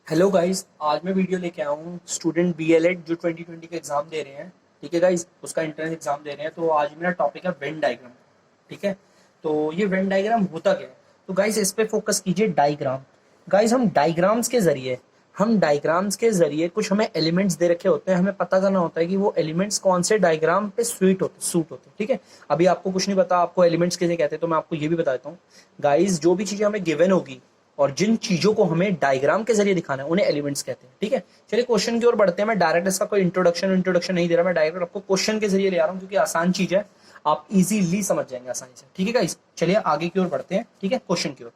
Hello guys, आज मैं video लेके आया हूँ स्टूडेंट बीएलएड जो 2020 का एग्जाम दे रहे हैं। ठीक है गाइस, उसका एंट्रेंस एग्जाम दे रहे हैं। तो आज मेरा टॉपिक है वेन डायग्राम। ठीक है, तो ये वेन डायग्राम होता क्या है? तो गाइस इस पे फोकस कीजिए, डायग्राम। गाइस हम डायग्राम्स के जरिए कुछ हमें एलिमेंट्स दे रखे होते हैं, हमें पता करना होता है कि वो एलिमेंट्स कौन से डायग्राम पे सूट होते हैं। ठीक है, अभी आपको कुछ नहीं पता आपको एलिमेंट्स किसे कहते हैं, तो मैं आपको ये भी बता देता हूँ। गाइस जो भी चीजें हमें गिवन होगी और जिन चीजों को हमें डायग्राम के जरिए दिखाना है उन्हें एलिमेंट्स कहते हैं। ठीक है, चलिए क्वेश्चन की ओर बढ़ते हैं। मैं डायरेक्ट इसका कोई इंट्रोडक्शन नहीं दे रहा, मैं डायरेक्ट आपको क्वेश्चन के जरिए ले आ रहा हूँ क्योंकि आसान चीज है, आप इजीली समझ जाएंगे आसानी से। ठीक है गाइस, चलिए आगे की ओर बढ़ते हैं। ठीक है, क्वेश्चन की ओर।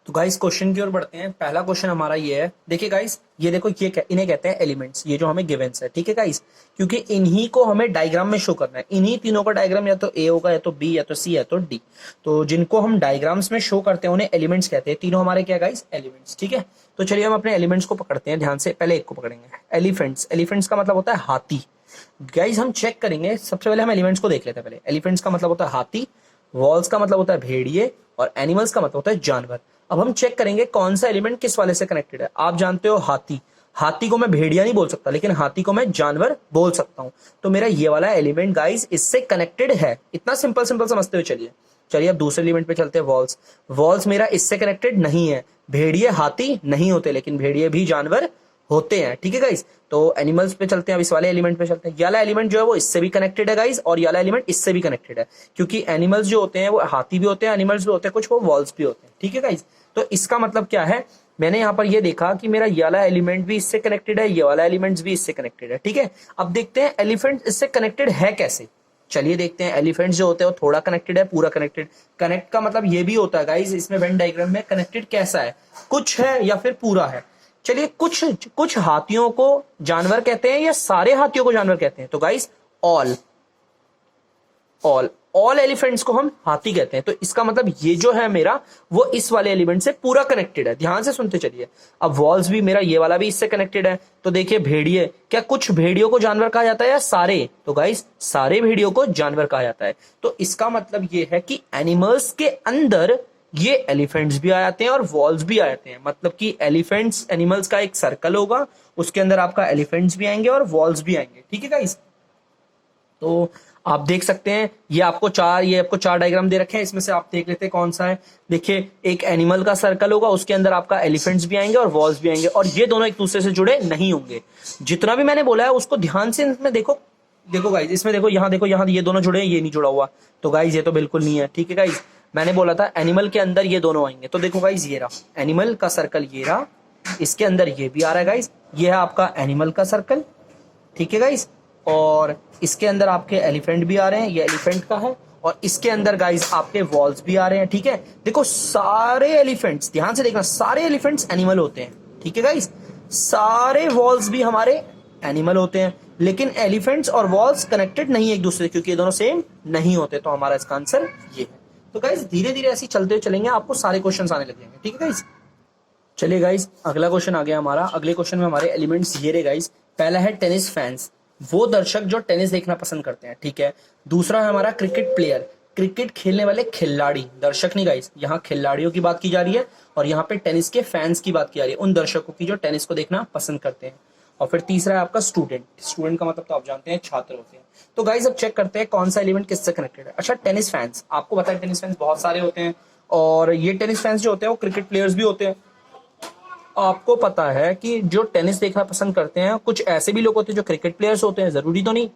तो गाइस क्वेश्चन की ओर बढ़ते हैं। पहला क्वेश्चन हमारा ये है, देखिए गाइस, ये देखो, इन्हें कहते हैं एलिमेंट्स, ये जो हमें गिवंस है। ठीक है गाइस, क्योंकि इन्हीं को हमें डायग्राम में शो करना है। इन्हीं तीनों का डायग्राम या तो ए होगा, या तो बी, या तो सी, या तो डी। तो जिनको हम डायग्राम्स में शो करते हैं उन्हें एलिमेंट्स कहते हैं। तीनों हमारे क्या गाइस? एलिमेंट्स। ठीक है, तो चलिए हम अपने एलिमेंट्स को पकड़ते हैं ध्यान से। पहले एक को पकड़ेंगे, एलिफेंट्स। एलिफेंट्स का मतलब होता है हाथी। गाइस हम चेक करेंगे, सबसे पहले हम एलिमेंट्स को देख लेते हैं। पहले एलिफेंट्स का मतलब होता है हाथी, वॉल्स का मतलब होता है भेड़िए, और एनिमल्स का मतलब होता है जानवर। अब हम चेक करेंगे कौन सा एलिमेंट किस वाले से कनेक्टेड है। आप जानते हो हाथी, हाथी को मैं भेड़िया नहीं बोल सकता, लेकिन हाथी को मैं जानवर बोल सकता हूं। तो मेरा ये वाला एलिमेंट गाइस इससे कनेक्टेड है। इतना सिंपल सिंपल समझते हुए चलिए। चलिए अब दूसरे एलिमेंट पे चलते हैं, वॉल्स। वॉल्स मेरा इससे कनेक्टेड नहीं है। भेड़िए हाथी नहीं होते, लेकिन भेड़िए भी जानवर होते हैं। ठीक है गाइस, तो एनिमल्स पे चलते हैं। अब इस वाले एलिमेंट पे चलते हैं। ये वाला एलिमेंट जो है वो इससे भी कनेक्टेड है गाइस, और ये वाला एलिमेंट इससे भी कनेक्टेड है, क्योंकि एनिमल्स जो होते हैं वो हाथी भी होते हैं, एनिमल्स भी होते हैं कुछ, वो वॉल्स भी होते हैं। ठीक है गाइस, तो इसका मतलब क्या है? मैंने यहाँ पर ये देखा कि मेरा ये वाला एलिमेंट भी इससे कनेक्टेड है, ये वाला एलिमेंट भी इससे कनेक्टेड है। ठीक है, अब देखते हैं एलिफेंट इससे कनेक्टेड है कैसे। चलिए देखते हैं। एलिफेंट्स जो होते हैं वो थोड़ा कनेक्टेड है, पूरा कनेक्टेड। कनेक्ट का मतलब ये भी होता है गाइस इसमें वेन डायग्राम में, कनेक्टेड कैसा है, कुछ है या फिर पूरा है। चलिए कुछ कुछ हाथियों को जानवर कहते हैं या सारे हाथियों को जानवर कहते हैं? तो guys all all all elephants को हम हाथी कहते हैं। तो इसका मतलब ये जो है मेरा, वो इस वाले एलिमेंट से पूरा कनेक्टेड है। ध्यान से सुनते चलिए। अब वॉल्स भी मेरा, ये वाला भी इससे कनेक्टेड है। तो देखिए भेड़िए, क्या कुछ भेड़ियों को जानवर कहा जाता है या सारे? तो गाइस सारे भेड़ियों को जानवर कहा जाता है। तो इसका मतलब ये है कि एनिमल्स के अंदर ये एलिफेंट्स भी आ जाते हैं और वॉल्स भी आ जाते हैं। मतलब कि एलिफेंट्स एनिमल्स का एक सर्कल होगा, उसके अंदर आपका एलिफेंट्स भी आएंगे और वॉल्स भी आएंगे। ठीक है गाइस, तो आप देख सकते हैं ये आपको चार डायग्राम दे रखे हैं, इसमें से आप देख लेते हैं कौन सा है। देखिए एक एनिमल का सर्कल होगा, उसके अंदर आपका एलिफेंट्स भी आएंगे और वॉल्स भी आएंगे, और ये दोनों एक दूसरे से जुड़े नहीं होंगे। जितना भी मैंने बोला है उसको ध्यान से इसमें देखो। देखो गाइज, इसमें देखो, यहाँ ये दोनों जुड़े हैं, ये नहीं जुड़ा हुआ। तो गाइज ये तो बिल्कुल नहीं है। ठीक है गाइज, मैंने बोला था एनिमल के अंदर ये दोनों आएंगे। तो देखो गाइज, ये रहा एनिमल का सर्कल, ये रहा, इसके अंदर ये भी आ रहा है गाइज, ये है आपका एनिमल का सर्कल। ठीक है गाइज, और इसके अंदर आपके एलिफेंट भी आ रहे हैं, ये एलिफेंट का है, और इसके अंदर गाइज आपके वॉल्स भी आ रहे हैं। ठीक है, देखो सारे एलिफेंट्स, ध्यान से देखना, सारे एलिफेंट्स एनिमल होते हैं। ठीक है गाइज, सारे वॉल्स भी हमारे एनिमल होते हैं, लेकिन एलिफेंट्स और वॉल्स कनेक्टेड नहीं है एक दूसरे से, क्योंकि ये दोनों सेम नहीं होते। तो हमारा इसका आंसर ये है। तो गाइज धीरे धीरे ऐसे चलते हुए चलेंगे, आपको सारे क्वेश्चन आने लग जाएंगे। ठीक है गाइज, चलिए गाइज अगला क्वेश्चन आ गया हमारा। अगले क्वेश्चन में हमारे एलिमेंट्स ये रहे गाइज। पहला है टेनिस फैंस, वो दर्शक जो टेनिस देखना पसंद करते हैं। ठीक है, दूसरा है हमारा क्रिकेट प्लेयर, क्रिकेट खेलने वाले खिलाड़ी, दर्शक नहीं गाइस, यहाँ खिलाड़ियों की बात की जा रही है, और यहाँ पे टेनिस के फैंस की बात की जा रही है, उन दर्शकों की जो टेनिस को देखना पसंद करते हैं। और फिर तीसरा है आपका स्टूडेंट। स्टूडेंट का मतलब तो आप जानते हैं छात्र होते हैं। तो गाइस अब चेक करते हैं कौन सा एलिमेंट किससे कनेक्टेड है। अच्छा, टेनिस फैंस, आपको पता है टेनिस फैंस बहुत सारे होते हैं, और ये टेनिस फैंस जो होते हैं वो क्रिकेट प्लेयर्स भी होते हैं। आपको पता है कि जो टेनिस देखना पसंद करते हैं कुछ ऐसे भी लोग होते हैं जो क्रिकेट प्लेयर्स होते हैं, जरूरी तो नहीं।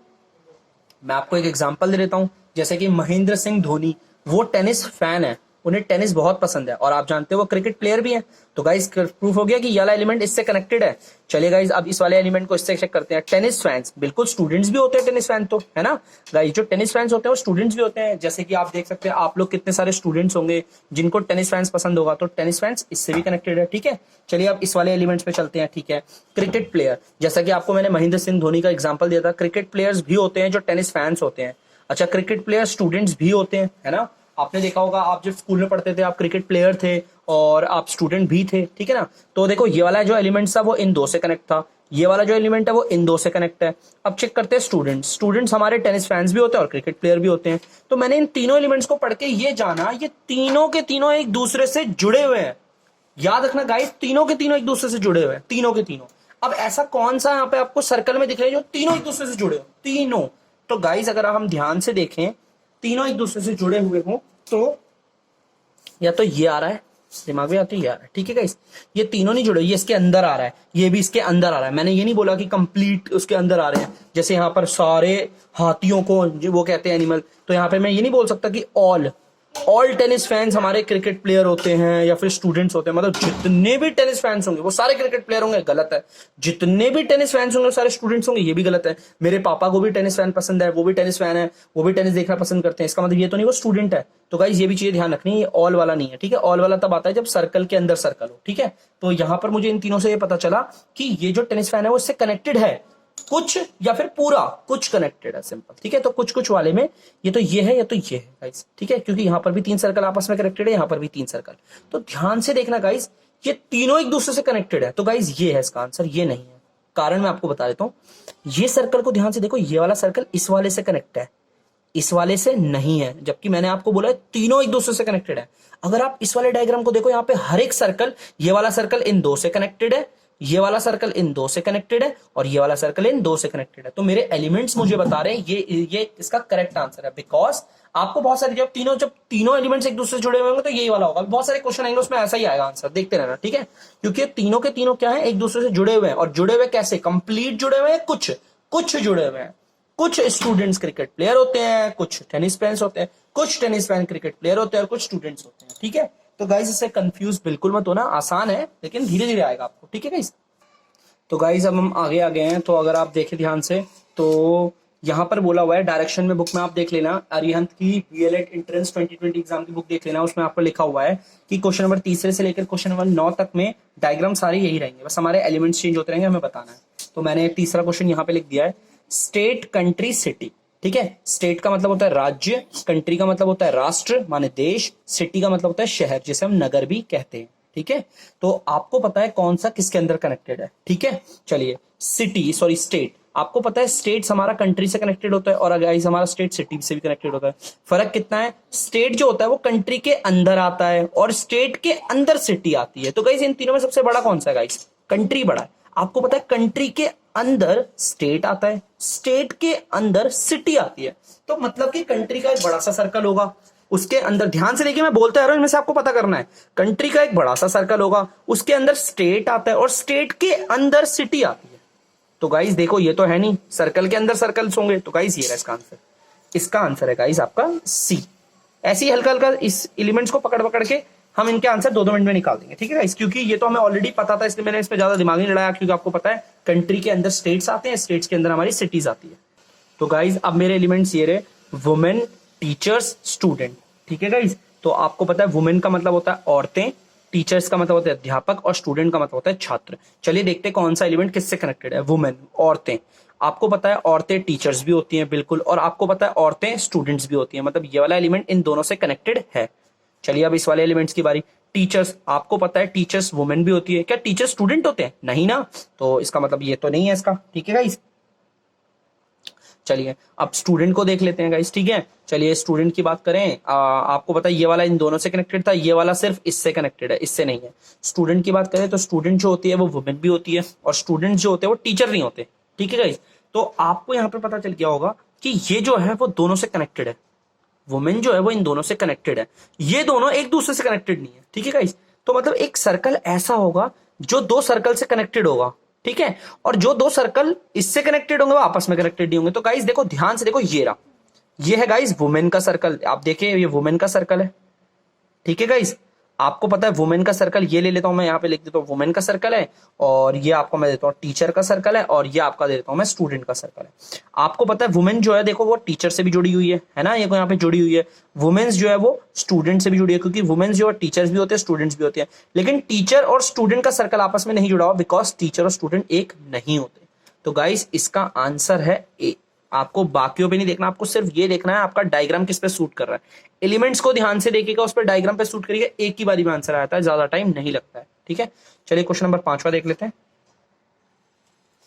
मैं आपको एक एग्जांपल दे देता हूं, जैसे कि महेंद्र सिंह धोनी, वो टेनिस फैन है, उन्हें टेनिस बहुत पसंद है, और आप जानते हो वो क्रिकेट प्लेयर भी है। तो गाइस प्रूफ हो गया कि ये वाला एलिमेंट इससे कनेक्टेड है। चलिए गाइस अब इस वाले एलिमेंट को इससे चेक करते हैं। टेनिस फैंस, बिल्कुल स्टूडेंट्स भी होते हैं टेनिस फैन, तो है ना गाइस, जो टेनिस फैंस होते हैं वो स्टूडेंट्स भी होते हैं। जैसे कि आप देख सकते हैं, आप लोग कितने सारे स्टूडेंट्स होंगे जिनको टेनिस फैंस पसंद होगा, तो टेनिस फैंस इससे भी कनेक्टेड है। ठीक है, चलिए अब इस वाले एलिमेंट्स पे चलते हैं। ठीक है, क्रिकेट प्लेयर, जैसा कि आपको मैंने महेंद्र सिंह धोनी का एग्जाम्पल दिया था, क्रिकेट प्लेयर्स भी होते हैं जो टेनिस फैंस होते हैं। अच्छा, क्रिकेट प्लेयर स्टूडेंट्स भी होते हैं, है ना। आपने देखा होगा, आप जब स्कूल में पढ़ते थे आप क्रिकेट प्लेयर थे और आप स्टूडेंट भी थे। ठीक है ना, तो देखो ये वाला जो एलिमेंट था वो इन दो से कनेक्ट था, ये वाला जो एलिमेंट है वो इन दो से कनेक्ट है। अब चेक करते हैं स्टूडेंट्स। स्टूडेंट्स हमारे टेनिस फैंस भी होते हैं और क्रिकेट प्लेयर भी होते हैं। तो मैंने इन तीनों एलिमेंट्स को पढ़ के ये जाना, ये तीनों के तीनों एक दूसरे से जुड़े हुए हैं। याद रखना गाइस, तीनों के तीनों एक दूसरे से जुड़े हुए हैं, तीनों के तीनों। अब ऐसा कौन सा यहाँ पे आपको सर्कल में दिख रहा है जो तीनों एक दूसरे से जुड़े हो, तीनों। तो गाइस अगर हम ध्यान से देखें, तीनों एक दूसरे से जुड़े हुए हो तो या तो ये आ रहा है, दिमाग में आती है, ये आ रहा है, ठीक है गाइस। ये तीनों नहीं जुड़े, ये इसके अंदर आ रहा है, ये भी इसके अंदर आ रहा है। मैंने ये नहीं बोला कि कंप्लीट उसके अंदर आ रहे हैं, जैसे यहाँ पर सारे हाथियों को जो वो कहते हैं एनिमल, तो यहाँ पे मैं ये नहीं बोल सकता कि ऑल टेनिस फैंस हमारे क्रिकेट प्लेयर होते हैं या फिर स्टूडेंट्स होते हैं, मतलब जितने भी टेनिस फैंस होंगे वो सारे क्रिकेट प्लेयर होंगे, गलत है। जितने भी टेनिस फैंस होंगे वो सारे स्टूडेंट्स होंगे, ये भी गलत है। मेरे पापा को भी टेनिस फैन पसंद है, वो भी टेनिस फैन है, वो भी टेनिस देखना पसंद करते हैं, इसका मतलब ये तो नहीं वो स्टूडेंट है। तो गाइस ये भी चीजें ध्यान रखनी है, ये ऑल वाला नहीं है, ठीक है। ऑल वाला तब आता है जब सर्कल के अंदर सर्कल हो, ठीक है। तो यहाँ पर मुझे इन तीनों से ये पता चला कि ये जो टेनिस फैन है वो इससे कनेक्टेड है, कुछ या फिर पूरा, कुछ कनेक्टेड है, सिंपल, ठीक है। तो कुछ कुछ वाले में ये तो ये है, ये तो ये है गाइस, ठीक है, क्योंकि यहां पर भी 3 सर्कल आपस में कनेक्टेड है, यहां पर भी 3 सर्कल। तो ध्यान से देखना गाइस, ये तीनों एक दूसरे से कनेक्टेड है, तो गाइस ये है इसका आंसर, ये नहीं है। कारण मैं आपको बता देता हूं, ये सर्कल को ध्यान से देखो, ये वाला सर्कल इस वाले से कनेक्ट है, इस वाले से नहीं है, जबकि मैंने आपको बोला है तीनों एक दूसरे से कनेक्टेड है। अगर आप इस वाले डायग्राम को देखो, यहाँ पे हर एक सर्कल, ये वाला सर्कल इन 2 से कनेक्टेड है, ये वाला सर्कल इन 2 से कनेक्टेड है, और ये वाला सर्कल इन 2 से कनेक्टेड है। तो मेरे एलिमेंट्स मुझे बता रहे हैं ये इसका करेक्ट आंसर है, बिकॉज आपको बहुत सारे जब तीनों एलिमेंट्स एक दूसरे से जुड़े हुए होंगे तो यही वाला होगा। बहुत सारे क्वेश्चन आएंगे उसमें ऐसा ही आएगा आंसर, देखते रहना, ठीक है। क्योंकि तीनों के तीनों क्या है, एक दूसरे से जुड़े हुए हैं, और जुड़े हुए कैसे, कंप्लीट जुड़े हुए हैं, कुछ कुछ जुड़े हुए हैं। कुछ स्टूडेंट्स क्रिकेट प्लेयर होते हैं, कुछ टेनिस फैंस होते हैं, कुछ टेनिस फैन क्रिकेट प्लेयर होते हैं, और कुछ स्टूडेंट्स होते हैं, ठीक है। तो गाइस इससे कंफ्यूज बिल्कुल मत होना, आसान है लेकिन धीरे धीरे आएगा आपको, ठीक है गाइस। तो गाइस अब हम आगे आ गए हैं, तो अगर आप देखें ध्यान से तो यहाँ पर बोला हुआ है डायरेक्शन में, बुक में आप देख लेना, अरिहंत की बीएलएड एंट्रेंस 2020 एग्जाम की बुक देख लेना, उसमें आपको लिखा हुआ है कि क्वेश्चन नंबर 3 से लेकर क्वेश्चन नंबर 9 तक में डायग्राम सारे यही रहेंगे, बस हमारे एलिमेंट्स चेंज होते रहेंगे, हमें बताना है। तो मैंने तीसरा क्वेश्चन यहाँ पे लिख दिया है, स्टेट, कंट्री, सिटी, ठीक है। स्टेट का मतलब होता है राज्य, कंट्री का मतलब होता है राष्ट्र माने देश, सिटी का मतलब होता है शहर जिसे हम नगर भी कहते हैं, ठीक है। तो आपको पता है कौन सा किसके अंदर कनेक्टेड है, ठीक है। चलिए स्टेट, आपको पता है स्टेट्स हमारा कंट्री से कनेक्टेड होता है, और गाइस हमारा स्टेट सिटी से भी कनेक्टेड होता है। फर्क कितना है, स्टेट जो होता है वो कंट्री के अंदर आता है, और स्टेट के अंदर सिटी आती है। तो गाइस इन तीनों में सबसे बड़ा कौन सा है गाइस, कंट्री बड़ा है। आपको पता है कंट्री के अंदर स्टेट आता है, स्टेट के अंदर सिटी आती है, तो मतलब कि कंट्री का एक बड़ा सा सर्कल होगा, उसके अंदर, ध्यान से देखिए मैं बोलता आ रहा हूं, इनमें से आपको पता करना है, कंट्री का एक बड़ा सा सर्कल होगा, उसके अंदर स्टेट आता है, और स्टेट के अंदर सिटी आती है। तो गाइस देखो ये तो है नहीं, सर्कल के अंदर सर्कल्स होंगे, तो गाइस ये रहा इसका आंसर, इसका आंसर है गाइस आपका सी। ऐसे ही हल्का हल्का इस एलिमेंट्स को पकड़ पकड़ के हम इनके आंसर 2-2 मिनट में निकाल देंगे, ठीक है गाइस। क्योंकि ये तो हमें ऑलरेडी पता था, इसलिए मैंने इस पे ज्यादा दिमाग नहीं लड़ाया, क्योंकि आपको पता है कंट्री के अंदर स्टेट्स आते हैं, स्टेट्स के अंदर हमारी सिटीज आती है। तो गाइस अब मेरे एलिमेंट्स ये रहे, वुमेन, टीचर्स, स्टूडेंट, ठीक है गाइस। तो आपको पता है वुमेन का मतलब होता है औरतें, टीचर्स का मतलब होता है अध्यापक, और स्टूडेंट का मतलब होता है छात्र। चलिए देखते हैं कौन सा एलिमेंट किससे कनेक्टेड है, वुमेन, औरतें। आपको पता है औरतें टीचर्स भी होती हैं, बिल्कुल, और आपको पता है औरतें स्टूडेंट्स भी होती हैं, मतलब ये वाला एलिमेंट इन दोनों से कनेक्टेड है। चलिए अब इस वाले एलिमेंट्स की बारी, टीचर्स, आपको पता है टीचर्स वुमेन भी होती है, क्या टीचर्स स्टूडेंट होते हैं, नहीं ना, तो इसका मतलब ये तो नहीं है इसका, ठीक है गाइस। चलिए अब स्टूडेंट को देख लेते हैं गाइस, ठीक है। चलिए स्टूडेंट की बात करें, आपको पता है ये वाला इन दोनों से कनेक्टेड था, ये वाला सिर्फ इससे कनेक्टेड है, इससे नहीं है। स्टूडेंट की बात करें तो स्टूडेंट जो होती है वो वुमेन भी होती है, और स्टूडेंट जो होते हैं वो टीचर नहीं होते, ठीक है गाइस। तो आपको यहाँ पे पता चल गया होगा कि ये जो है वो दोनों से कनेक्टेड है, वुमेन जो है वो इन दोनों से कनेक्टेड है, ये दोनों एक दूसरे से कनेक्टेड नहीं है, ठीक है गाइस। तो मतलब एक सर्कल ऐसा होगा जो 2 सर्कल से कनेक्टेड होगा, ठीक है, और जो 2 सर्कल इससे कनेक्टेड होंगे वो आपस में कनेक्टेड नहीं होंगे। तो गाइस देखो ध्यान से देखो, ये रहा, ये है गाइस वुमेन का सर्कल, आप देखिए ये वुमेन का सर्कल है, ठीक है गाइस। आपको पता है वुमेन का सर्कल, ये ले लेता हूं मैं, यहाँ पे लिख देता हूँ वुमेन का सर्कल है, और ये आपको मैं देता हूँ टीचर का सर्कल है, और ये आपका दे देता हूँ मैं स्टूडेंट का सर्कल है। आपको पता है वुमेन जो है देखो वो टीचर से भी जुड़ी हुई है ना, ये यहाँ पे जुड़ी हुई है। वुमेन्स जो है वो स्टूडेंट से भी जुड़ी है, क्योंकि वुमेन्स जो है टीचर्स भी होते हैं, स्टूडेंट्स भी होते हैं, लेकिन टीचर और स्टूडेंट का सर्कल आपस में नहीं जुड़ा हुआ, बिकॉज टीचर और स्टूडेंट एक नहीं होते। तो गाइस इसका आंसर है ए। आपको बाकियों पे नहीं देखना, आपको सिर्फ ये देखना है आपका डायग्राम किस पे सूट कर रहा है। एलिमेंट्स को ध्यान से देखिएगा, उस पर डायग्राम पे सूट करिएगा, एक ही बारी में आंसर आता है, ज्यादा टाइम नहीं लगता है, ठीक है। चलिए क्वेश्चन नंबर 5वां देख लेते हैं।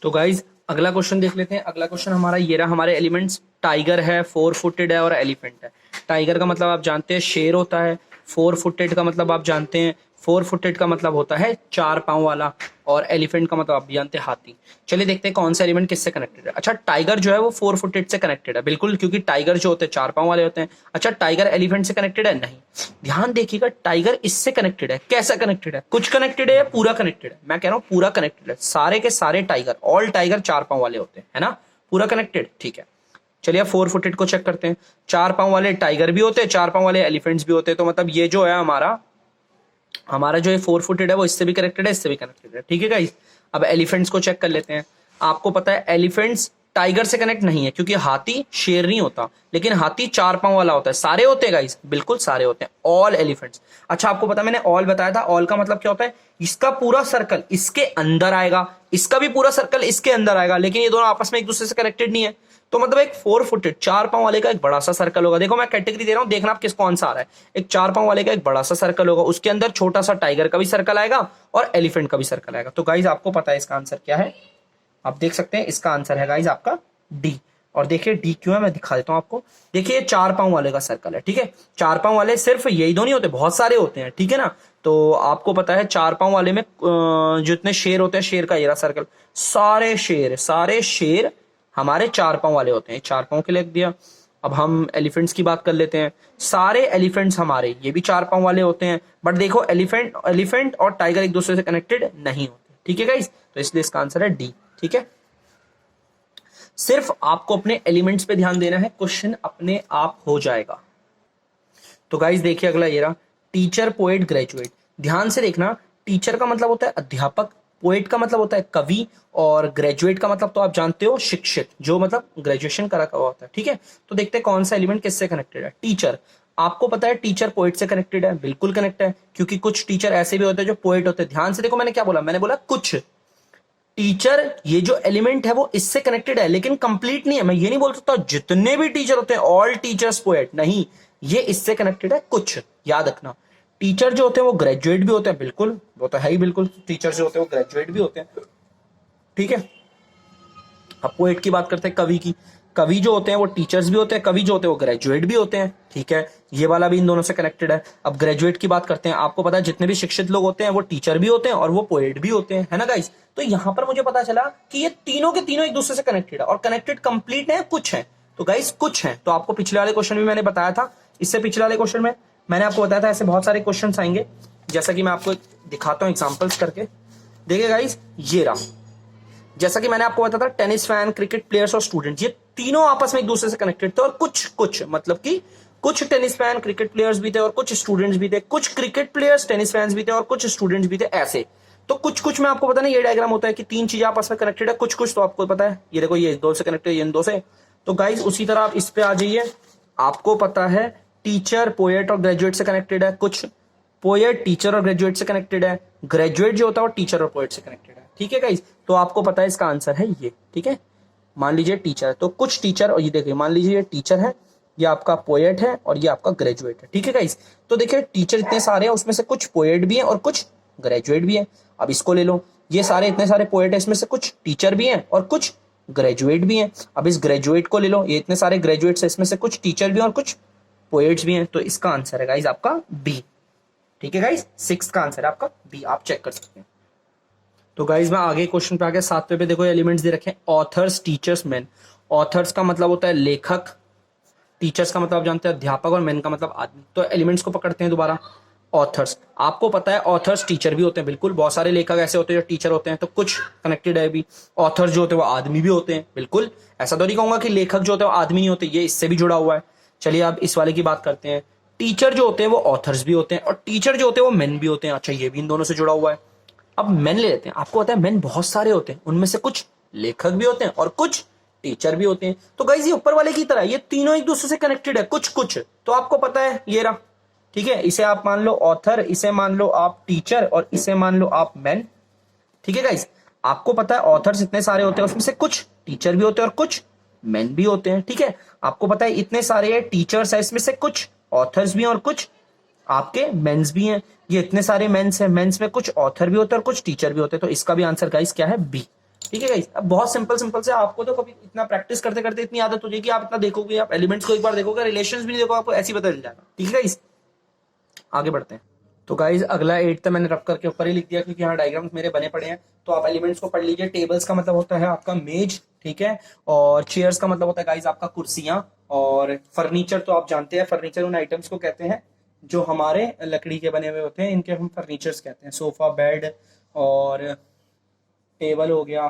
तो गाइज अगला क्वेश्चन देख लेते हैं। अगला क्वेश्चन हमारा ये रहा, हमारे एलिमेंट्स टाइगर है, 4 फुटेड है, और एलिफेंट है। टाइगर का मतलब आप जानते हैं शेर होता है, 4 फुटेड का मतलब आप जानते हैं फोर फुटेड का मतलब होता है 4 पांव वाला, और एलिफेंट का मतलब आप भी जानते हैं हाथी। चलिए देखते हैं कौन सा एलिमेंट किससे कनेक्टेड है। अच्छा, टाइगर जो है वो 4 फुटेड से कनेक्टेड है, बिल्कुल, क्योंकि टाइगर जो होते हैं 4 पांव वाले होते हैं। अच्छा, टाइगर एलिफेंट से कनेक्टेड है? नहीं। ध्यान देखिएगा, टाइगर इससे कनेक्टेड है। कैसा कनेक्टेड है? कुछ कनेक्टेड है या पूरा कनेक्टेड है? मैं कह रहा हूं पूरा कनेक्टेड है। सारे के सारे टाइगर, ऑल टाइगर 4 पांव वाले होते हैं, है ना, पूरा कनेक्टेड। ठीक है, चलिए 4 फुटेड को चेक करते हैं। 4 पांव वाले टाइगर भी होते हैं, 4 पांव वाले एलिफेंट्स भी होते हैं। तो मतलब ये जो है हमारा हमारा जो ये 4 फुटेड है वो इससे भी कनेक्टेड है, इससे भी कनेक्टेड है। ठीक है गाइस, अब एलिफेंट्स को चेक कर लेते हैं। आपको पता है एलिफेंट्स टाइगर से कनेक्ट नहीं है, क्योंकि हाथी शेर नहीं होता, लेकिन हाथी 4 पांव वाला होता है। सारे होते हैं गाइस, बिल्कुल सारे होते हैं, ऑल एलिफेंट्स। अच्छा, आपको पता है मैंने ऑल बताया था, ऑल का मतलब क्या होता है? इसका पूरा सर्कल इसके अंदर आएगा, इसका भी पूरा सर्कल इसके अंदर आएगा, लेकिन ये दोनों आपस में एक दूसरे से कनेक्टेड नहीं है। तो मतलब एक 4 फुटेड 4 पांव वाले का एक बड़ा सा सर्कल होगा। देखो मैं कैटेगरी दे रहा हूं, देखना आप किस कौन सा आ रहा है। एक 4 पांव वाले का एक बड़ा सा सर्कल होगा, उसके अंदर छोटा सा टाइगर का भी सर्कल आएगा और एलिफेंट का भी सर्कल आएगा। तो गाइज आपको पता है इसका आंसर क्या है? आप देख सकते हैं इसका आंसर है गाइज आपका डी। और देखिए डी क्यों है, मैं दिखा देता हूं आपको। देखिए 4 पांव वाले का सर्कल है, ठीक है। 4 पांव वाले सिर्फ यही दो नहीं होते, बहुत सारे होते हैं, ठीक है ना। तो आपको पता है 4 पांव वाले में जितने शेर होते हैं, शेर का ये रहा सर्कल, सारे शेर हमारे 4 पांव वाले होते हैं। 4 पांव के लिए लिख दिया। अब हम एलिफेंट्स की बात कर लेते हैं। सारे एलिफेंट्स हमारे ये भी 4 पांव वाले होते हैं, बट देखो एलिफेंट और टाइगर एक दूसरे से कनेक्टेड नहीं होते, ठीक है गाइस। तो इसलिए इसका आंसर है डी, ठीक है। सिर्फ आपको अपने एलिमेंट्स पे ध्यान देना है, क्वेश्चन अपने आप हो जाएगा। तो गाइस देखिए अगला ये रहा, टीचर पोएट ग्रेजुएट। ध्यान से देखना, टीचर का मतलब होता है अध्यापक, पोएट का मतलब होता है कवि, और ग्रेजुएट का मतलब तो आप जानते हो शिक्षित, जो मतलब ग्रेजुएशन करा हुआ होता है, ठीक है। तो देखते हैं कौन सा एलिमेंट किससे कनेक्टेड है। टीचर, आपको पता है टीचर पोएट से कनेक्टेड है, बिल्कुल कनेक्ट है, क्योंकि कुछ टीचर ऐसे भी होते हैं जो पोएट होते हैं। ध्यान से देखो मैंने क्या बोला, मैंने बोला कुछ टीचर, ये जो एलिमेंट है वो इससे कनेक्टेड है, लेकिन कंप्लीट नहीं है। मैं ये नहीं बोल सकता जितने भी टीचर होते हैं ऑल टीचर्स पोएट, नहीं, ये इससे कनेक्टेड है कुछ। याद रखना, टीचर जो होते हैं वो ग्रेजुएट भी होते हैं, बिल्कुल, वो तो है ही, बिल्कुल टीचर जो होते हैं वो ग्रेजुएट भी होते हैं, ठीक है। अब पोएट की बात करते हैं, कवि की। कवि जो होते हैं वो टीचर्स भी होते हैं, कवि जो होते हैं वो ग्रेजुएट भी होते हैं, ठीक है। ये वाला भी इन दोनों से कनेक्टेड है। अब ग्रेजुएट की बात करते हैं, आपको पता है जितने भी शिक्षित लोग होते हैं वो टीचर भी होते हैं और वो पोएट भी होते हैं, है ना गाइस। तो यहां पर मुझे पता चला कि ये तीनों के तीनों एक दूसरे से कनेक्टेड है, और कनेक्टेड कंप्लीट है कुछ है। तो गाइस कुछ है, तो आपको पिछले वाले क्वेश्चन में मैंने बताया था, इससे पिछले वाले क्वेश्चन में मैंने आपको बताया था ऐसे बहुत सारे क्वेश्चन आएंगे, जैसा कि मैं आपको दिखाता हूं एग्जाम्पल्स करके। देखिए गाइस ये रहा, जैसा कि मैंने आपको बताया था टेनिस फैन, क्रिकेट प्लेयर्स और स्टूडेंट, ये तीनों आपस में एक दूसरे से कनेक्टेड थे। और कुछ मतलब कि कुछ टेनिस फैन क्रिकेट प्लेयर्स भी थे और कुछ स्टूडेंट्स भी थे, कुछ क्रिकेट प्लेयर्स टेनिस फैंस भी थे और कुछ स्टूडेंट्स भी थे, ऐसे। तो कुछ में आपको पता नहीं, ये डायग्राम होता है कि 3 चीजें आपस में कनेक्टेड है, कुछ तो आपको पता है। ये देखो, ये इस दो से कनेक्टेड है, ये इन दो से। तो गाइज उसी तरह आप इस पे आ जाइए। आपको पता है टीचर पोएट और ग्रेजुएट से कनेक्टेड है, कुछ पोएट टीचर और ग्रेजुएट से कनेक्टेड है, ग्रेजुएट जो होता है वो टीचर और पोएट से कनेक्टेड है, ठीक है गाइस। तो आपको पता है इसका आंसर है ये, ठीक है। मान लीजिए टीचर है, तो कुछ टीचर, और ये देखिए मान लीजिए ये टीचर है, ये आपका पोएट है और ये आपका ग्रेजुएट है, ठीक है गाइस। तो देखिए टीचर इतने सारे हैं, उसमें से कुछ पोएट भी हैं और कुछ ग्रेजुएट भी हैं। अब इसको ले लो, ये सारे इतने सारे पोएट है, इसमें से कुछ टीचर भी हैं और कुछ ग्रेजुएट भी हैं। अब इस ग्रेजुएट को ले लो, ये इतने सारे ग्रेजुएट्स है, इसमें से कुछ टीचर भी हैं और कुछ पोएट्स भी हैं। तो इसका आंसर है गाइस आपका बी, ठीक है गाइस। 6 का आंसर है आपका बी, आप चेक कर सकते हैं। तो गाइज मैं आगे क्वेश्चन पे आ गया, 7वें पे देखो एलिमेंट्स दे रखे हैं, ऑथर्स टीचर्स मैन। ऑथर्स का मतलब होता है लेखक, टीचर्स का मतलब आप जानते हैं अध्यापक, और मैन का मतलब आदमी। तो एलिमेंट्स को पकड़ते हैं दोबारा। ऑथर्स, आपको पता है ऑथर्स टीचर भी होते हैं, बिल्कुल, बहुत सारे लेखक ऐसे होते हैं जो टीचर होते हैं, तो कुछ कनेक्टेड है भी। ऑथर्स जो होते हैं वो आदमी भी होते हैं, बिल्कुल, ऐसा तो नहीं कहूंगा कि लेखक जो होते हैं वो आदमी नहीं होते, ये इससे भी जुड़ा हुआ है। चलिए अब इस वाले की बात करते हैं, टीचर जो होते हैं वो ऑथर्स भी होते हैं और टीचर जो होते हैं वो मेन भी होते हैं। अच्छा, ये भी इन दोनों से जुड़ा हुआ है। अब मेन ले लेते हैं, आपको पता है मेन बहुत सारे होते हैं, उनमें से कुछ लेखक भी होते हैं और कुछ टीचर भी होते हैं। तो गाइस ये ऊपर वाले की तरह ये तीनों एक दूसरे से कनेक्टेड है, कुछ। तो आपको पता है ये रहा, ठीक है। इसे आप मान लो ऑथर, इसे मान लो आप टीचर और इसे मान लो आप मेन, ठीक है गाइस। आपको पता है ऑथर्स इतने सारे होते हैं, उसमें से कुछ टीचर भी होते हैं और कुछ मेन भी होते हैं, ठीक है। आपको पता है इतने सारे टीचर्स है, इसमें से कुछ ऑथर्स भी हैं और कुछ आपके मेंस भी हैं। ये इतने सारे मेंस हैं, मेंस में कुछ ऑथर भी होते हैं और कुछ टीचर भी होते हैं। तो इसका भी आंसर गाइस क्या है, बी, ठीक है गाइस। अब बहुत सिंपल से, आपको तो कभी इतना प्रैक्टिस करते करते इतनी आदत हो जाएगी, आप इतना देखोगे, आप एलिमेंट्स को एक बार देखोगे, रिलेशंस भी नहीं देखोगे, आपको ऐसे ही पता चल जाएगा, ठीक है गाइस। आगे बढ़ते हैं। तो गाइज अगला 8 मैंने रफ करके ऊपर ही लिख दिया क्योंकि यहाँ डायग्राम्स मेरे बने पड़े हैं। तो आप एलिमेंट्स को पढ़ लीजिए। टेबल्स का मतलब होता है आपका मेज, ठीक है, और चेयर्स का मतलब होता है गाइज आपका कुर्सियां, और फर्नीचर तो आप जानते हैं, फर्नीचर उन आइटम्स को कहते हैं जो हमारे लकड़ी के बने हुए होते हैं, इनके हम फर्नीचर्स कहते हैं। सोफा, बेड और टेबल हो गया,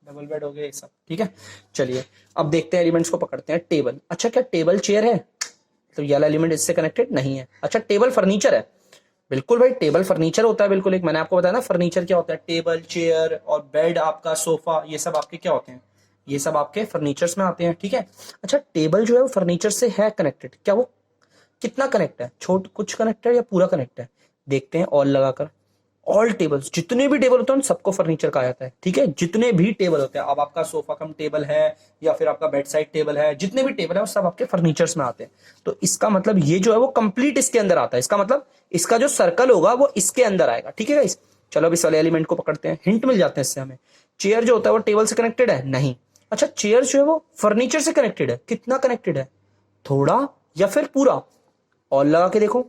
डबल बेड हो गया, ये सब, ठीक है। चलिए अब देखते हैं एलिमेंट्स को पकड़ते हैं। टेबल, अच्छा क्या टेबल चेयर है? तो ये वाला एलिमेंट इससे कनेक्टेड नहीं है। अच्छा टेबल फर्नीचर है? बिल्कुल भाई, टेबल फर्नीचर होता है बिल्कुल। एक मैंने आपको बताया ना फर्नीचर क्या होता है, टेबल, चेयर और बेड, आपका सोफा, ये सब आपके क्या होते हैं, ये सब आपके फर्नीचर्स में आते हैं, ठीक है। अच्छा टेबल जो है वो फर्नीचर से है कनेक्टेड, क्या वो कितना कनेक्ट है, छोट कुछ कनेक्टेड या पूरा कनेक्ट है? देखते हैं ऑल लगाकर। ऑल टेबल्स, जितने भी टेबल होते हैं उन सबको फर्नीचर कहा जाता है, ठीक है। जितने भी टेबल होते हैं, अब आपका सोफा कम टेबल है या फिर आपका बेड साइड टेबल है, जितने भी टेबल है वो सब आपके फर्नीचर्स में आते हैं। तो इसका मतलब ये जो है वो कंप्लीट इसके अंदर आता है। इसका मतलब इसका जो सर्कल होगा वो इसके अंदर आएगा, ठीक है गाइस। चलो अब इस वाले एलिमेंट को पकड़ते हैं, हिंट मिल जाते हैं इससे हमें। चेयर जो होता है वो टेबल से कनेक्टेड है? नहीं। अच्छा चेयर जो है वो फर्नीचर से कनेक्टेड है? कितना कनेक्टेड है, थोड़ा या फिर पूरा? और लगा के देखो,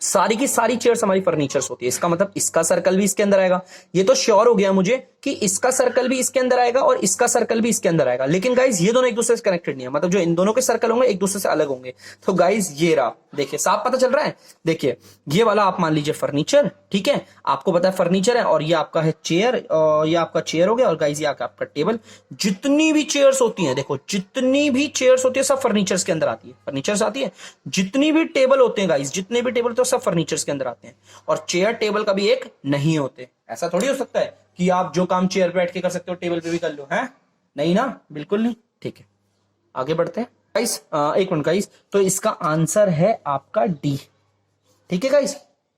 सारी की सारी चेयर्स हमारी फर्नीचर्स होती है। इसका मतलब इसका सर्कल भी इसके अंदर आएगा। ये तो श्योर हो गया मुझे कि इसका सर्कल भी इसके अंदर आएगा और इसका सर्कल भी इसके अंदर आएगा। लेकिन गाइज ये दोनों एक दूसरे से कनेक्टेड नहीं है, मतलब जो इन दोनों के सर्कल होंगे एक दूसरे से अलग होंगे। तो गाइज ये रहा, देखिए साफ पता चल रहा है। देखिए ये वाला आप मान लीजिए फर्नीचर, ठीक है, आपको पता है फर्नीचर है, और ये आपका है चेयर, ये आपका चेयर हो गया, और गाइज ये आपका टेबल। जितनी भी चेयर्स होती है, देखो जितनी भी चेयर्स होती है सब फर्नीचर्स के अंदर आती है, फर्नीचर्स आती है। जितनी भी टेबल होते हैं गाइज, जितने भी टेबल होते हैं सब फर्नीचर्स के अंदर आते हैं। और चेयर टेबल का भी एक नहीं होते। ऐसा थोड़ी हो सकता है कि आप जो काम चेयर पे बैठ के कर सकते हो टेबल पे भी कर लो, है नहीं ना, बिल्कुल नहीं, ठीक है। आगे बढ़ते हैं गाइस, एक मिनट गाइस, तो इसका आंसर है आपका डी, ठीक है गाइस।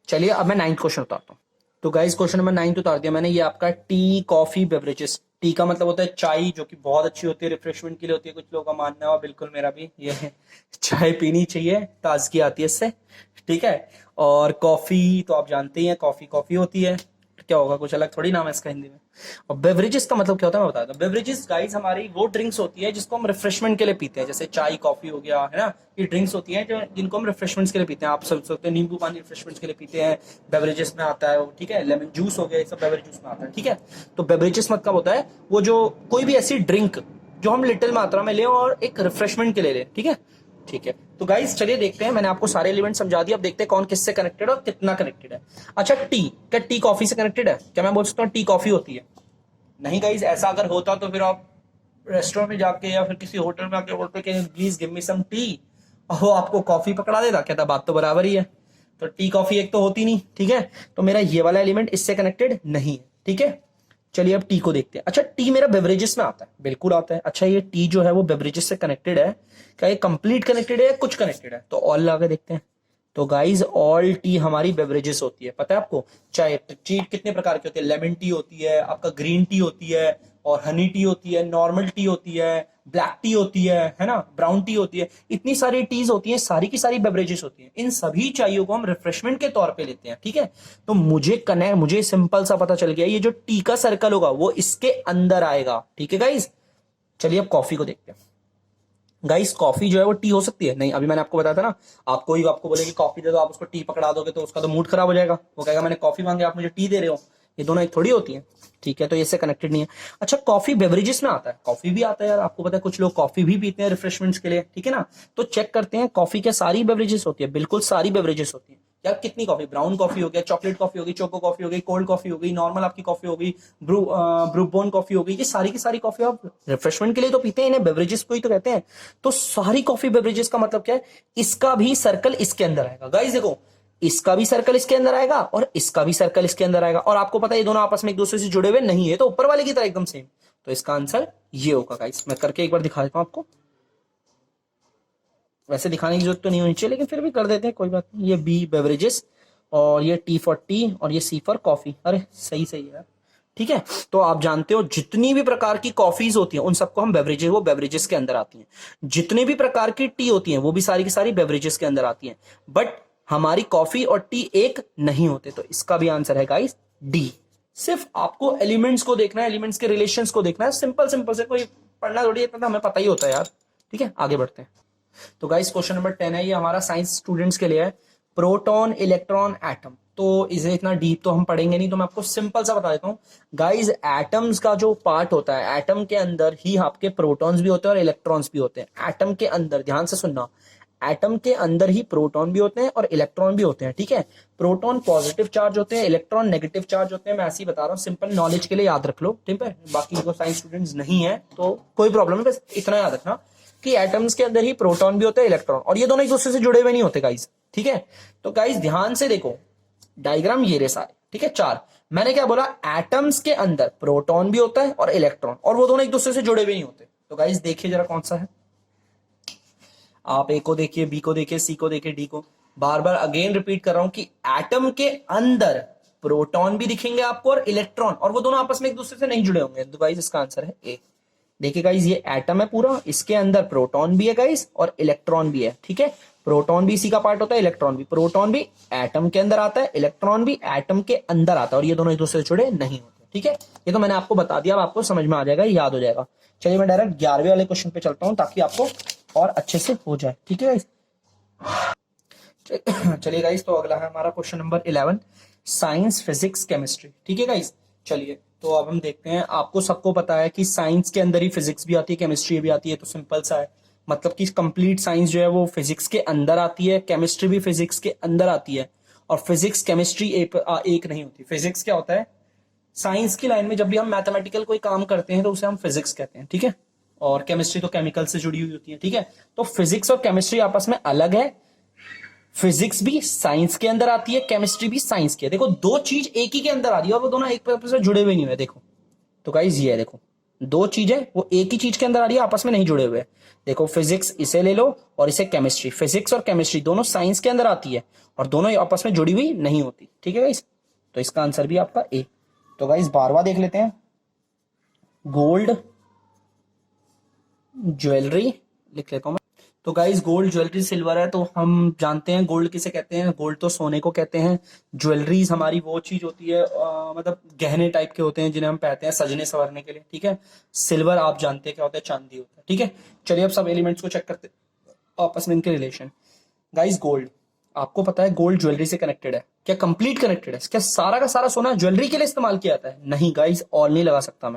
चलिए अब मैं 9th क्वेश्चन उतारता हूं। तो गाइस क्वेश्चन नंबर 9 उतार दिया मैंने। ये आपका टी कॉफी बेवरेजेस। टी का मतलब होता है चाय, जो कि बहुत अच्छी होती है, रिफ्रेशमेंट के लिए होती है, कुछ लोगों का मानना है, और बिल्कुल मेरा भी ये है, चाय पीनी चाहिए, ताजगी आती है इससे, ठीक है। और कॉफी तो आप जानते ही हैं, कॉफी कॉफी होती है, क्या होगा, कुछ अलग थोड़ी नाम है इसका हिंदी में। और बेवरेजेस का मतलब क्या होता है मैं बताता हूँ। बेवरेजेस गाइस हमारी वो ड्रिंक्स होती है जिसको हम रिफ्रेशमेंट के लिए पीते हैं, जैसे चाय कॉफी हो गया, है ना, ये ड्रिंक्स होती हैं जो जिनको हम रिफ्रेशमेंट्स के लिए पीते हैं। आप समझ सकते हैं नींबू पानी रिफ्रेशमेंट्स के लिए पीते हैं, बेवरेजेस में आता है वो, ठीक है। लेमन जूस हो गया, ये सब बेवरेज जूस में आता है, ठीक है। तो बेवरेजेस मतलब होता है वो जो कोई भी ऐसी ड्रिंक जो हम लिटिल मात्रा में लें और एक रिफ्रेशमेंट के लिए लें, ठीक है, ठीक है। तो गाइस चलिए देखते हैं, मैंने आपको सारे एलिमेंट समझा दिया। अब देखते हैं कौन किससे कनेक्टेड और कितना कनेक्टेड है। अच्छा टी, क्या टी कॉफी से कनेक्टेड है? क्या मैं बोल सकता हूँ टी कॉफी होती है? नहीं गाइस, ऐसा अगर होता तो फिर आप रेस्टोरेंट में जाके या फिर किसी होटल में आके बोलते कि please give me some tea, और वो आपको कॉफी पकड़ा देता, कहता बात तो बराबर ही है। तो टी कॉफी एक तो होती नहीं, ठीक है। तो मेरा ये वाला एलिमेंट इससे कनेक्टेड नहीं है, ठीक है। चलिए अब टी को देखते हैं। अच्छा टी मेरा बेवरेजेस में आता है? बिल्कुल आता है। अच्छा ये टी जो है वो बेवरेजेस से कनेक्टेड है, क्या ये कंप्लीट कनेक्टेड है या कुछ कनेक्टेड है? तो ऑल लगा के देखते हैं। तो गाइज ऑल टी हमारी बेवरेजेस होती है, पता है आपको। चाहे टी कितने प्रकार की होती है, लेमन टी होती है, आपका ग्रीन टी होती है, और हनी टी होती है, नॉर्मल टी होती है, ब्लैक टी होती है ना, ब्राउन टी होती है। इतनी सारी टीज होती हैं, सारी की सारी बेवरेजेस होती हैं। इन सभी चाइयों को हम रिफ्रेशमेंट के तौर पे लेते हैं, ठीक है। तो मुझे सिंपल सा पता चल गया, ये जो टी का सर्कल होगा वो इसके अंदर आएगा, ठीक है गाइज। चलिए अब कॉफी को देखते हैं। गाइस कॉफी जो है वो टी हो सकती है? नहीं, अभी मैंने आपको बताया था ना, आपको बोले कि कॉफी दे दो, आप उसको टी पकड़ा दोगे तो उसका तो मूड खराब हो जाएगा। वो कहेगा मैंने कॉफी मांगे, आप मुझे टी दे रहे हो। ये दोनों एक थोड़ी होती है, ठीक है। तो इससे कनेक्टेड नहीं है। अच्छा कॉफी बेवरेजेस में आता है? कॉफी भी आता है यार, आपको पता है कुछ लोग कॉफी भी पीते हैं रिफ्रेशमेंट्स के लिए, ठीक है ना। तो चेक करते हैं कॉफी क्या सारी बेवरेजेस होती है? बिल्कुल सारी बेवरेजेस होती है यार। कितनी कॉफी, ब्राउन कॉफी हो गया, चॉकलेट कॉफी हो गई, चोको कॉफी हो गई, कोल्ड कॉफी हो गई, नॉर्मल आपकी कॉफी हो गई, ब्रूबोन कॉफी हो गई, ये सारी की सारी कॉफी आप रिफ्रेशमेंट के लिए तो पीते हैं, इन्हें बेवरेजेस को ही तो कहते हैं। तो सारी कॉफी बेवरेजेस का मतलब क्या है, इसका भी सर्कल इसके अंदर आएगा। गाइस देखो, इसका भी सर्कल इसके अंदर आएगा और इसका भी सर्कल इसके अंदर आएगा, और आपको पता है ये दोनों आपस में एक दूसरे से जुड़े हुए नहीं है, तो ऊपर वाले की तरह एकदम सेम। तो इसका आंसर ये होगा गाइस। मैं करके एक बार दिखा देता हूं आपको, वैसे दिखाने की जरूरत तो नहीं होनी चाहिए लेकिन फिर भी कर देते हैं, कोई बात नहीं। ये बी बेवरेजेस, और ये टी फॉर टी, और ये सी फॉर कॉफी। अरे सही सही है यार, ठीक है। तो आप जानते हो जितनी भी प्रकार की कॉफीज होती हैं उन सबको हम बेवरेजेस, वो बेवरेजेस के अंदर आती हैं। जितनी भी प्रकार की टी होती हैं वो भी सारी की सारी बेवरेजेस के अंदर आती हैं। बट हमारी कॉफी और टी एक नहीं होते। तो इसका भी आंसर है गाइस डी। सिर्फ आपको एलिमेंट्स को देखना है, एलिमेंट्स के रिलेशंस को देखना है, सिंपल सिंपल से, कोई पढ़ना थोड़ी, इतना हमें पता ही होता है यार, ठीक है। आगे बढ़ते हैं। तो गाइस क्वेश्चन नंबर 10 है, ये हमारा साइंस स्टूडेंट्स के लिए है। Proton, electron, atom. तो इसे इतना डीप तो हम पढ़ेंगे नहीं, तो मैं आपको सिंपल सा बता देता हूँ गाइज। एटम्स का जो पार्ट होता है, एटम के अंदर ही आपके प्रोटॉन्स भी होते हैं और इलेक्ट्रॉन्स भी होते हैं। एटम के अंदर, ध्यान से सुनना, एटम के अंदर ही प्रोटॉन भी होते हैं और इलेक्ट्रॉन भी होते हैं, ठीक है। प्रोटॉन पॉजिटिव चार्ज होते हैं, इलेक्ट्रॉन नेगेटिव चार्ज होते हैं। मैं ऐसे ही बता रहा हूँ, सिंपल नॉलेज के लिए याद रख लो, ठीक है। बाकी जो साइंस स्टूडेंट्स नहीं है तो कोई प्रॉब्लम नहीं, बस इतना याद रखना कि एटम्स के अंदर ही प्रोटॉन भी होते हैं, इलेक्ट्रॉन, और ये दोनों एक दूसरे से जुड़े हुए नहीं होते गाइस, ठीक है। तो गाइस ध्यान से देखो, डायग्राम ये रहे सारे, ठीक है, चार। मैंने क्या बोला, एटम्स के अंदर प्रोटॉन भी होता है और इलेक्ट्रॉन, और वो दोनों एक दूसरे से जुड़े हुए नहीं होते। तो गाइस देखिए जरा कौन सा है, आप ए को देखिए, बी को देखिए, सी को देखिए, डी को। बार बार अगेन रिपीट कर रहा हूं कि एटम के अंदर प्रोटॉन भी दिखेंगे आपको और इलेक्ट्रॉन, और वो दोनों आपस में एक दूसरे से नहीं जुड़े होंगे। तो गाइस इसका आंसर है ए। देखिए गाइस, ये एटम है पूरा, इसके अंदर प्रोटॉन भी है गाइस और इलेक्ट्रॉन भी है, ठीक है। प्रोटॉन भी इसी का पार्ट होता है, इलेक्ट्रॉन भी। प्रोटॉन भी एटम के अंदर आता है, इलेक्ट्रॉन भी एटम के अंदर आता है, और ये दोनों एक दूसरे से जुड़े नहीं होते, ठीक है। ये तो मैंने आपको बता दिया, अब आपको समझ में आ जाएगा, याद हो जाएगा। चलिए मैं डायरेक्ट 11वें वाले क्वेश्चन पे चलता हूं ताकि आपको और अच्छे से हो जाए, ठीक है गाइस। चलिए गाइस, तो अगला है हमारा question number 11, science, physics, chemistry, ठीक है गाइस। चलिए तो अब हम देखते हैं, आपको सबको पता है कि साइंस के अंदर ही फिजिक्स भी आती है, केमिस्ट्री भी आती है, तो सिंपल सा है, मतलब कि कंप्लीट साइंस जो है वो फिजिक्स के अंदर आती है, केमिस्ट्री भी फिजिक्स के अंदर आती है, और फिजिक्स केमिस्ट्री एक नहीं होती। फिजिक्स क्या होता है, साइंस की लाइन में जब भी हम मैथमेटिकल कोई काम करते हैं तो उसे हम फिजिक्स कहते हैं, ठीक है। और केमिस्ट्री तो केमिकल से जुड़ी हुई होती है, ठीक है। तो फिजिक्स और केमिस्ट्री आपस में अलग है, फिजिक्स भी साइंस के अंदर आती है, केमिस्ट्री भी साइंस की है। देखो दो चीज एक ही के अंदर आ रही है और वो दोनों एक आपस में जुड़े हुए नहीं हुए, देखो। तो गाइस ये है, देखो दो चीजें वो एक ही चीज के अंदर आ रही है, आपस में नहीं जुड़े हुए। देखो फिजिक्स इसे ले लो और इसे केमिस्ट्री, फिजिक्स और केमिस्ट्री दोनों साइंस के अंदर आती है और दोनों आपस में जुड़ी हुई नहीं होती, ठीक है गाइस। तो इसका आंसर भी आपका ए। तो गाइस 12वां देख लेते हैं, गोल्ड ज्वेलरी लिख लेता हूं मैं। तो गाइस गोल्ड, ज्वेलरी, सिल्वर है, तो हम जानते हैं गोल्ड किसे कहते हैं। गोल्ड तो सोने को कहते हैं। ज्वेलरीज हमारी वो चीज होती है, मतलब गहने टाइप के होते हैं जिन्हें हम पहनते हैं सजने संवरने के लिए, ठीक है। सिल्वर आप जानते हैं क्या होता है, चांदी होता है, ठीक है। चलिए अब सब एलिमेंट्स को चेक करते हैं आपस में इनके रिलेशन। गाइस गोल्ड, आपको पता है गोल्ड ज्वेलरी से कनेक्टेड है क्या, कंप्लीट कनेक्टेड है क्या। सारा का सारा सोना ज्वेलरी के लिए इस्तेमाल किया जाता है, नहीं गाइस, ऑल नहीं लगा सकता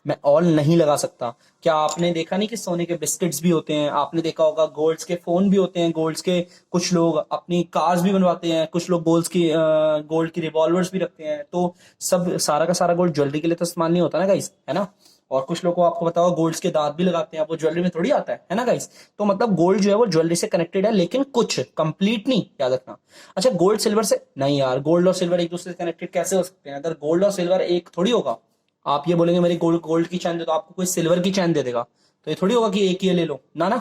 मैं ऑल नहीं लगा सकता। क्या आपने देखा नहीं कि सोने के बिस्किट्स भी होते हैं, आपने देखा होगा गोल्ड्स के फोन भी होते हैं, गोल्ड्स के, कुछ लोग अपनी कार्स भी बनवाते हैं, कुछ लोग गोल्ड की रिवॉल्वर्स भी रखते हैं। तो सब सारा का सारा गोल्ड ज्वेलरी के लिए तो इस्तेमाल नहीं होता ना गाइस, है ना। और कुछ लोग को आपको पता होगा गोल्ड्स के दांत भी लगाते हैं, वो ज्वेलरी में थोड़ी आता है ना गाइस। तो मतलब गोल्ड जो है वो ज्वेलरी से कनेक्टेड है, लेकिन कुछ कंप्लीट नहीं, याद रखना। अच्छा गोल्ड सिल्वर से नहीं यार, गोल्ड और सिल्वर एक दूसरे से कनेक्टेड कैसे हो सकते हैं, अगर गोल्ड और सिल्वर एक थोड़ी होगा। आप ये बोलेंगे मेरी गोल्ड की चैन दे, तो आपको कोई सिल्वर की चैन दे देगा, तो ये थोड़ी होगा कि एक ही ले लो, ना ना।